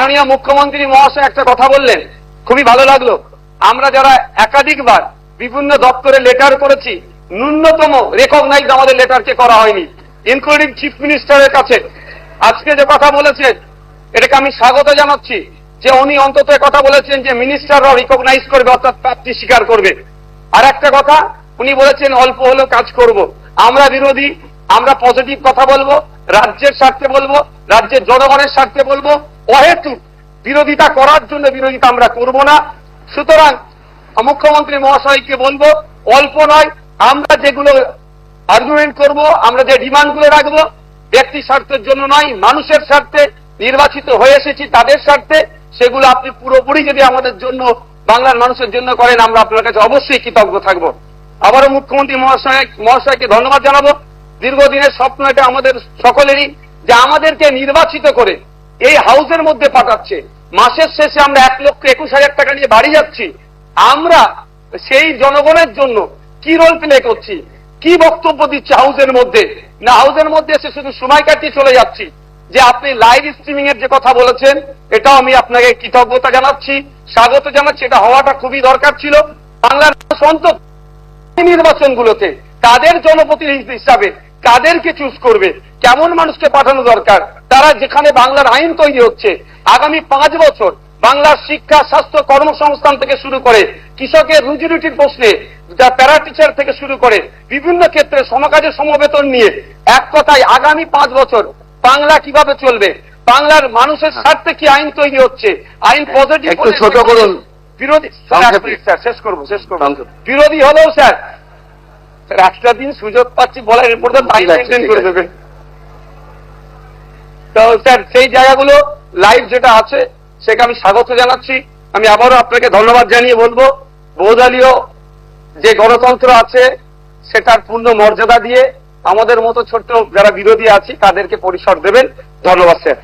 মাননীয় মুখ্যমন্ত্রী মহাশয় একটা কথা বললেন, খুবই ভালো লাগলো। আমরা যারা একাধিকবার বিভিন্ন দপ্তরে লেটার করেছি, ন্যূনতম রেকগনাইজ আমাদের লেটারকে করা হয়নি, ইনক্লুডিং চিফ মিনিস্টারের কাছে। আজকে যে কথা বলেছেন এটাকে আমি স্বাগত জানাচ্ছি, যে উনি অন্তত কথা বলেছেন যে মিনিস্টাররাও রিকগনাইজ করবে, অর্থাৎ প্রাপ্তি স্বীকার করবে। আর একটা কথা উনি বলেছেন অল্প হলেও কাজ করব। আমরা বিরোধী, আমরা পজিটিভ কথা বলবো, রাজ্যের স্বার্থে বলবো, রাজ্যের জনগণের স্বার্থে বলবো। অহেতুক বিরোধিতা করার জন্য বিরোধিতা আমরা করব না। সুতরাং মুখ্যমন্ত্রী মহাশয়কে বলবো, অল্প নয়, আমরা যেগুলো আর্গুমেন্ট করব, আমরা যে ডিমান্ডগুলো রাখবো, ব্যক্তি স্বার্থের জন্য নয়, মানুষের স্বার্থে, নির্বাচিত হয়ে এসেছি তাদের স্বার্থে, সেগুলো আপনি পুরোপুরি যদি আমাদের জন্য, বাংলার মানুষের জন্য করেন, আমরা আপনার কাছে অবশ্যই কৃতজ্ঞ থাকবো। আবারও মুখ্যমন্ত্রী মহাশয়কে ধন্যবাদ জানাবো। দীর্ঘদিনের স্বপ্ন এটা আমাদের সকলেরই, যে আমাদেরকে নির্বাচিত করে এই হাউসের মধ্যে পাঠাচ্ছে। মাসের শেষে আমরা 1,21,000 টাকা নিয়ে বাড়ি যাচ্ছি। আমরা সেই জনগণের জন্য কি রোল প্লে করছি, কি বক্তব্য দিচ্ছি হাউসের মধ্যে? না, হাউসের মধ্যে এসে শুধু সময় কাটিয়ে চলে যাচ্ছি। যে আপনি লাইভ স্ট্রিমিং এর যে কথা বলেছেন, এটাও আমি আপনাকে কৃতজ্ঞতা জানাচ্ছি, স্বাগত জানাচ্ছি। এটা হওয়াটা খুবই দরকার ছিল। বাংলার অন্তত নির্বাচনগুলোতে তাদের জনপ্রতিনিধি হিসাবে কাদেরকে চুজ করবে, কেমন মানুষকে পাঠানো দরকার, তারা যেখানে বাংলার আইন তৈরি হচ্ছে আগামী 5 বছর বাংলার শিক্ষা, স্বাস্থ্য, কর্মসংস্থান থেকে শুরু করে কৃষকের রুজি রুটির প্রশ্নে, প্যারা টিচার থেকে শুরু করে বিভিন্ন ক্ষেত্রে সমকাজের সমবেতন নিয়ে, এক কথায় আগামী 5 বছর বাংলা কিভাবে চলবে, বাংলার মানুষের স্বার্থে কি আইন তৈরি হচ্ছে, আইন পজিটিভ। একটু ছোট করুন। বিরোধী স্যার, শেষ করবো। বিরোধী হলেও স্যার একটা দিন সুযোগ পাচ্ছি বলার, এরপর তো টাইম মেনটেন করে দেবেন। তো স্যার সেই জায়গাগুলো লাইভ যেটা আছে সেটা আমি স্বাগত জানাচ্ছি। আমি আবারও আপনাকে ধন্যবাদ জানিয়ে বলবো, বহুদলীয় যে গণতন্ত্র আছে সেটার পূর্ণ মর্যাদা দিয়ে আমাদের মতো ছোট্ট যারা বিরোধী আছি তাদেরকে পরিসর দেবেন। ধন্যবাদ স্যার।